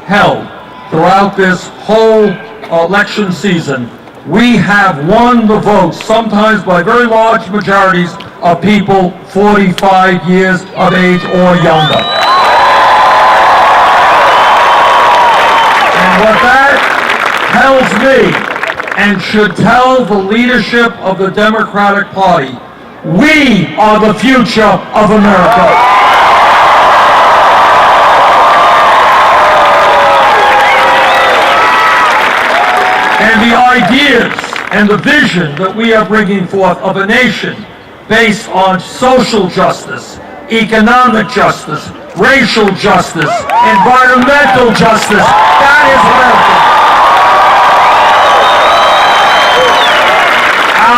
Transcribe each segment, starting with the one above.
held throughout this whole election season, we have won the votes, sometimes by very large majorities of people 45 years of age or younger. And what that tells me, and should tell the leadership of the Democratic Party, we are the future of America. And the ideas and the vision that we are bringing forth of a nation based on social justice, economic justice, racial justice, environmental justice, that is America.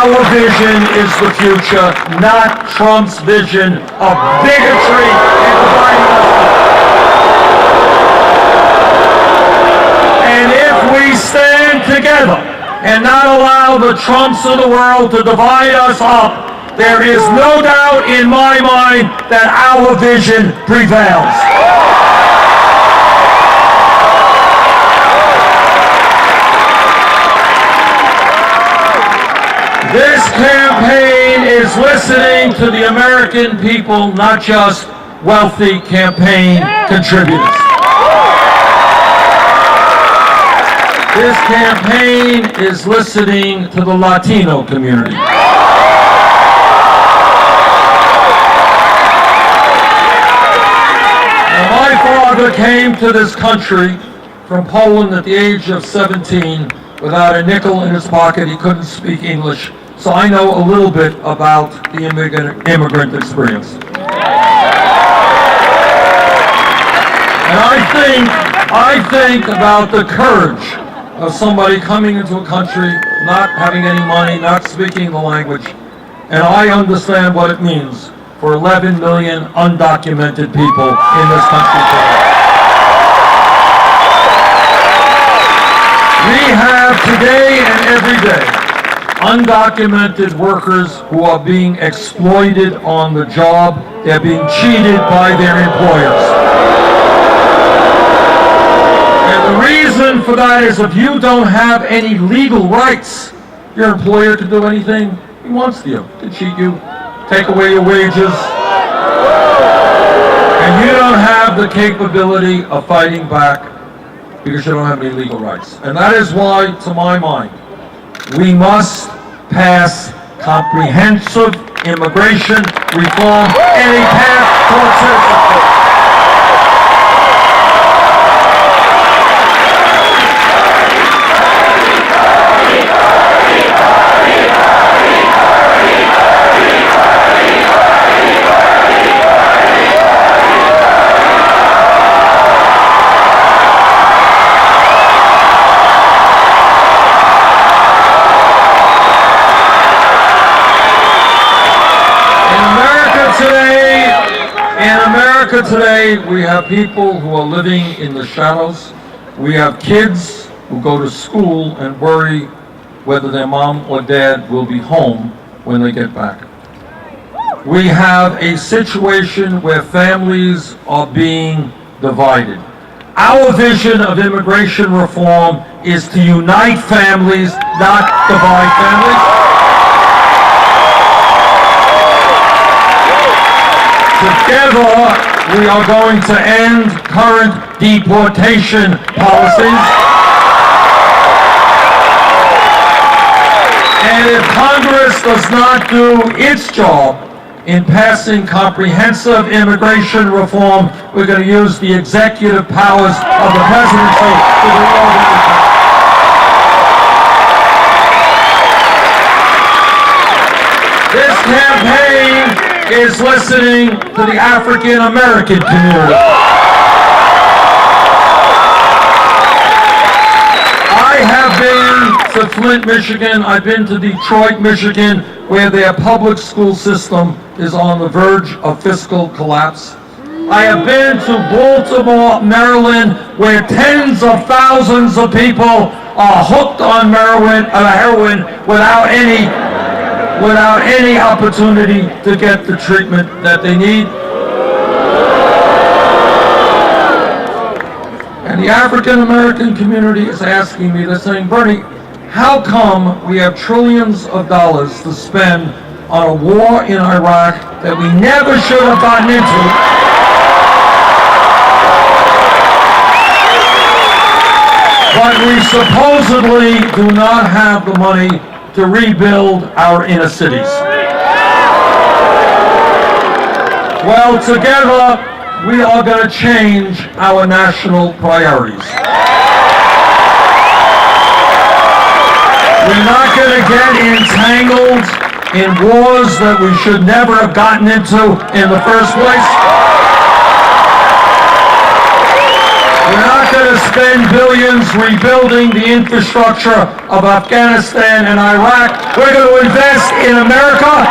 Our vision is the future, not Trump's vision of bigotry and dividing us. And if we stand together and not allow the Trumps of the world to divide us up, there is no doubt in my mind that our vision prevails. This campaign is listening to the American people, not just wealthy campaign contributors. This campaign is listening to the Latino community. Now, my father came to this country from Poland at the age of 17 without a nickel in his pocket. He couldn't speak English. So I know a little bit about the immigrant experience. And I think about the courage of somebody coming into a country, not having any money, not speaking the language, and I understand what it means for 11 million undocumented people in this country today. We have today and every day undocumented workers who are being exploited on the job. They're being cheated by their employers. And the reason for that is if you don't have any legal rights, your employer can do anything he wants to you, to cheat you, take away your wages, and you don't have the capability of fighting back because you don't have any legal rights. And that is why, to my mind, we must pass comprehensive immigration reform and a path towards citizenship. Today, we have people who are living in the shadows. We have kids who go to school and worry whether their mom or dad will be home when they get back. We have a situation where families are being divided. Our vision of immigration reform is to unite families, not divide families. Together, we are going to end current deportation policies. And if Congress does not do its job in passing comprehensive immigration reform, we're going to use the executive powers of the presidency to do all that. This campaign is listening to the African American community. I have been to Flint, Michigan. I've been to Detroit, Michigan, where their public school system is on the verge of fiscal collapse. I have been to Baltimore, Maryland, where tens of thousands of people are hooked on heroin without any opportunity to get the treatment that they need. And the African American community is asking me, they're saying, Bernie, how come we have trillions of dollars to spend on a war in Iraq that we never should have gotten into? But we supposedly do not have the money to rebuild our inner cities. Well, together, we are going to change our national priorities. We're not going to get entangled in wars that we should never have gotten into in the first place. We're not going to spend billions rebuilding the infrastructure of Afghanistan and Iraq. We're going to invest in America.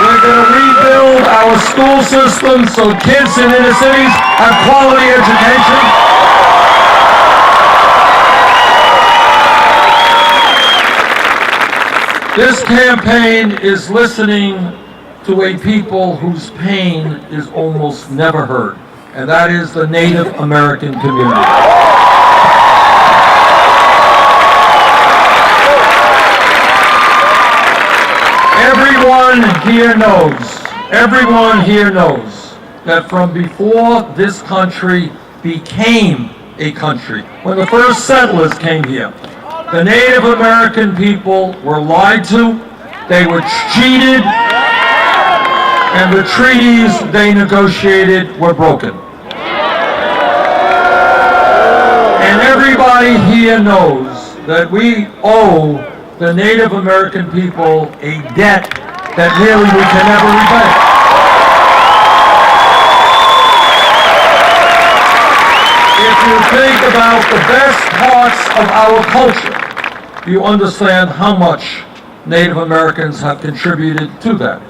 We're going to rebuild our school system so kids in inner cities have quality education. This campaign is listening to a people whose pain is almost never heard, and that is the Native American community. Everyone here knows that from before this country became a country, when the first settlers came here, the Native American people were lied to, they were cheated, and the treaties they negotiated were broken. And everybody here knows that we owe the Native American people a debt that really we can never repay. If you think about the best parts of our culture, you understand how much Native Americans have contributed to that.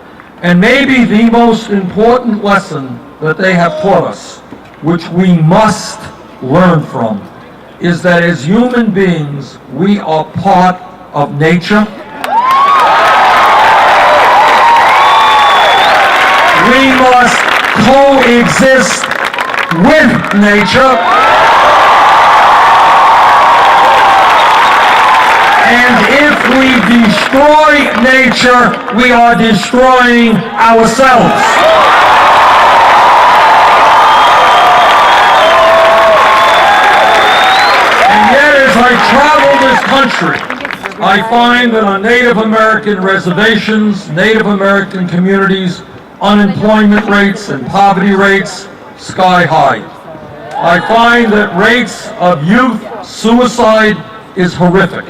And maybe the most important lesson that they have taught us, which we must learn from, is that as human beings, we are part of nature. We must coexist with nature. And if we destroy nature, we are destroying ourselves. And yet, as I travel this country, I find that on Native American reservations, Native American communities, unemployment rates and poverty rates sky high. I find that rates of youth suicide is horrific.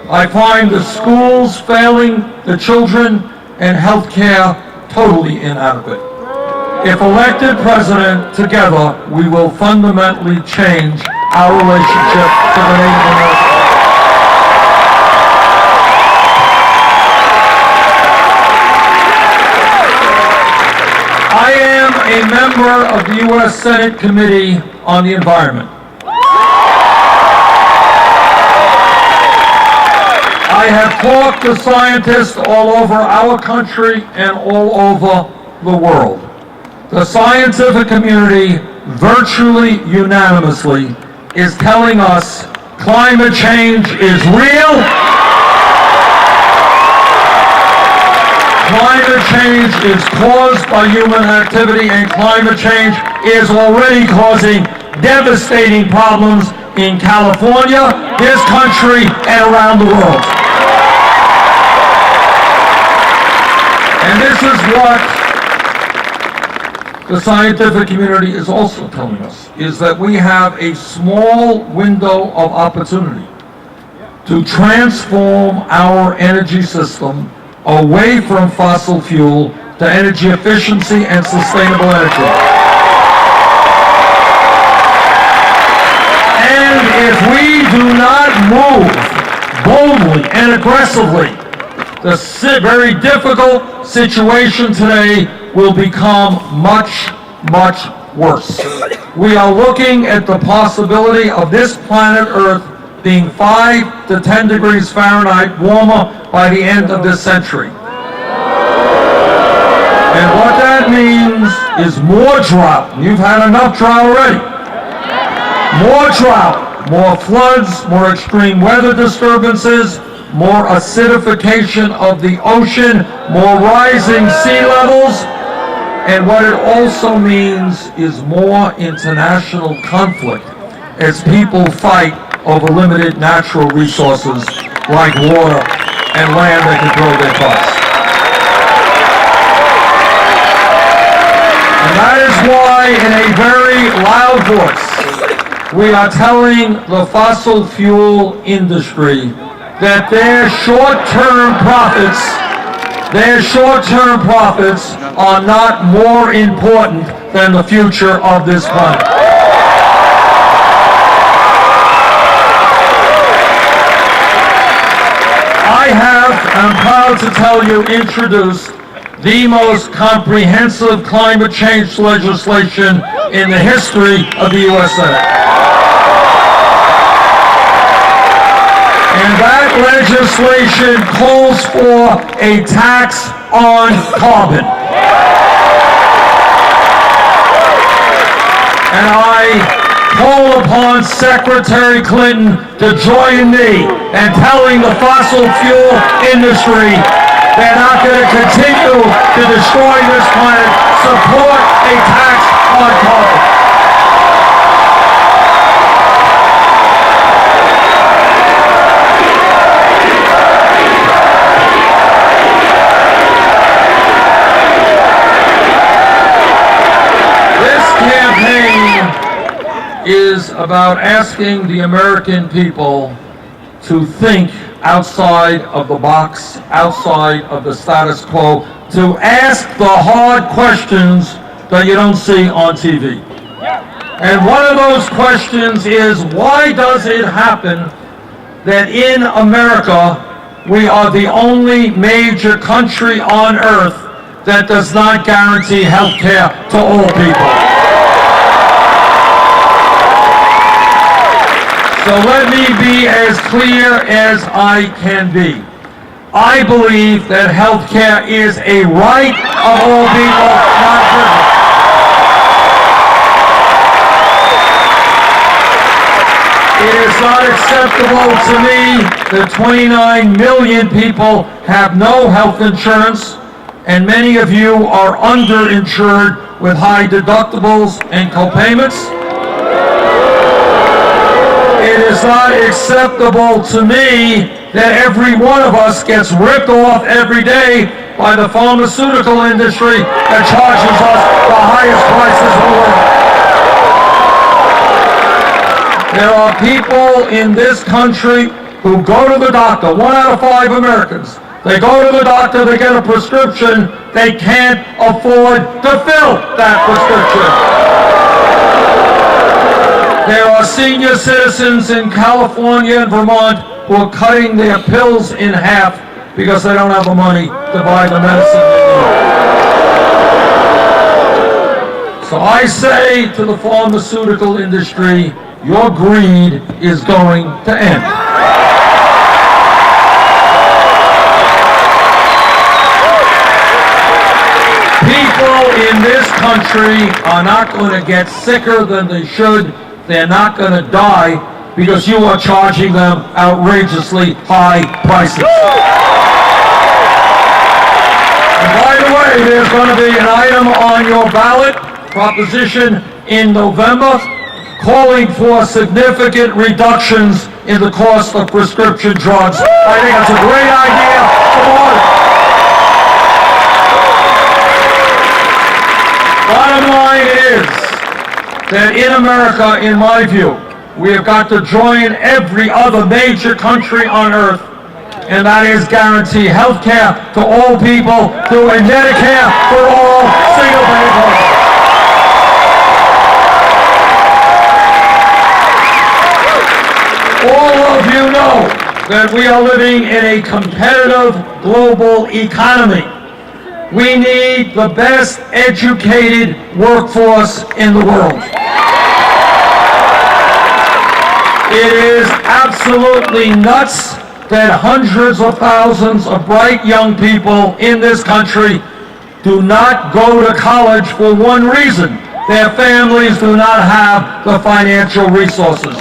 I find the schools failing the children and health care totally inadequate. If elected president, together, we will fundamentally change our relationship to the Native Americans. I am a member of the U.S. Senate Committee on the Environment. I have talked to scientists all over our country and all over the world. The scientific community, virtually unanimously, is telling us climate change is real. Climate change is caused by human activity, and climate change is already causing devastating problems in California, this country, and around the world. And this is what the scientific community is also telling us, is that we have a small window of opportunity to transform our energy system away from fossil fuel to energy efficiency and sustainable energy. And if we do not move boldly and aggressively, the very difficult situation today will become much, much worse. We are looking at the possibility of this planet Earth being 5 to 10 degrees Fahrenheit warmer by the end of this century. And what that means is more drought. You've had enough drought already. More drought, more floods, more extreme weather disturbances, more acidification of the ocean, more rising sea levels, and what it also means is more international conflict as people fight over limited natural resources like water and land they can grow their crops. And that is why, in a very loud voice, we are telling the fossil fuel industry that their short-term profits are not more important than the future of this planet. I have, I'm proud to tell you, introduced the most comprehensive climate change legislation in the history of the U.S. Senate. And that legislation calls for a tax on carbon. And I call upon Secretary Clinton to join me in telling the fossil fuel industry they're not going to continue to destroy this planet. Support a tax on carbon. Is about asking the American people to think outside of the box, outside of the status quo, to ask the hard questions that you don't see on TV. And one of those questions is, why does it happen that in America we are the only major country on earth that does not guarantee health care to all people? So let me be as clear as I can be. I believe that health care is a right of all people, not a privilege. It is not acceptable to me that 29 million people have no health insurance, and many of you are underinsured with high deductibles and copayments. It is not acceptable to me that every one of us gets ripped off every day by the pharmaceutical industry that charges us the highest prices in the world. There are people in this country who go to the doctor, 1 out of 5 Americans. They go to the doctor, they get a prescription, they can't afford to fill that prescription. There are senior citizens in California and Vermont who are cutting their pills in half because they don't have the money to buy the medicine they need. So I say to the pharmaceutical industry, your greed is going to end. People in this country are not going to get sicker than they should. They're not going to die because you are charging them outrageously high prices. And by the way, there's going to be an item on your ballot, proposition in November, calling for significant reductions in the cost of prescription drugs. I think it's a great idea. Support it. Bottom line is that in America, in my view, we have got to join every other major country on earth, and that is guarantee health care to all people through a Medicare for all single-payer program. All of you know that we are living in a competitive global economy. We need the best educated workforce in the world. It is absolutely nuts that hundreds of thousands of bright young people in this country do not go to college for one reason. Their families do not have the financial resources.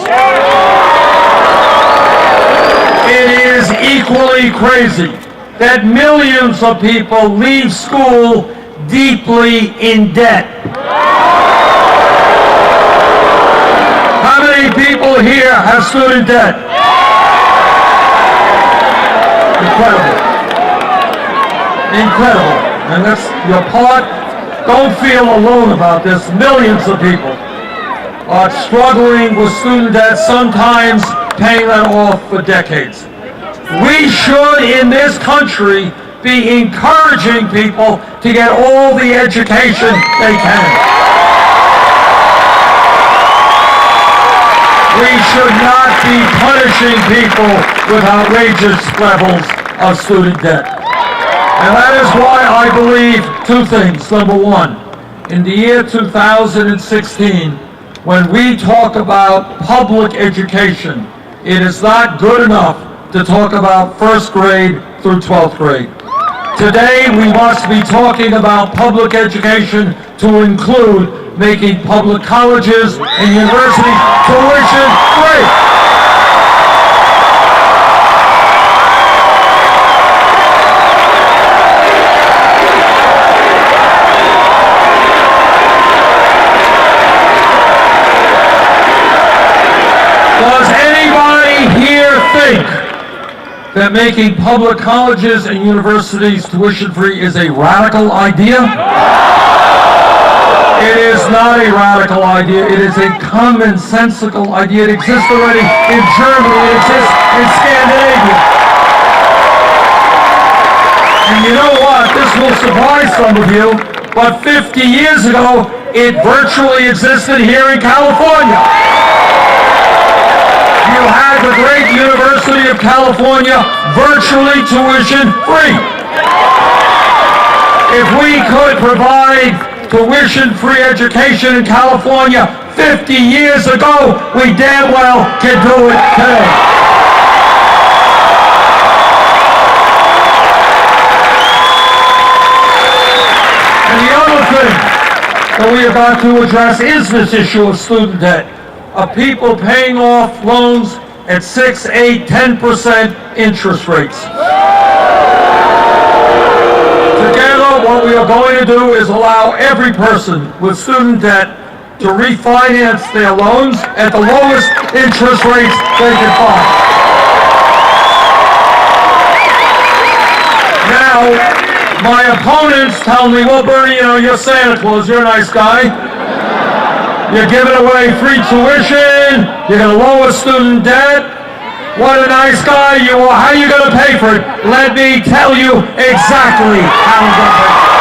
It is equally crazy that millions of people leave school deeply in debt. How many people here have student debt? Incredible. Incredible. And that's your part. Don't feel alone about this. Millions of people are struggling with student debt, sometimes paying that off for decades. We should, in this country, be encouraging people to get all the education they can. We should not be punishing people with outrageous levels of student debt. And that is why I believe two things. Number one, in the year 2016, when we talk about public education, it is not good enough to talk about first grade through 12th grade. Today, we must be talking about public education to include making public colleges and universities tuition free. Does anybody here think that making public colleges and universities tuition-free is a radical idea? It is not a radical idea. It is a commonsensical idea. It exists already in Germany. It exists in Scandinavia. And you know what? This will surprise some of you, but 50 years ago, it virtually existed here in California. You had the great University of California virtually tuition free. If we could provide tuition-free education in California 50 years ago, we damn well can do it today. And the other thing that we are about to address is this issue of student debt, of people paying off loans at 6, 8, 10% interest rates. Together, what we are going to do is allow every person with student debt to refinance their loans at the lowest interest rates they can find. Now, my opponents tell me, well, Bernie, you're Santa Claus, you're a nice guy. You're giving away free tuition. You're going to lower student debt. What a nice guy you are. How are you going to pay for it? Let me tell you exactly how I'm going to pay for it.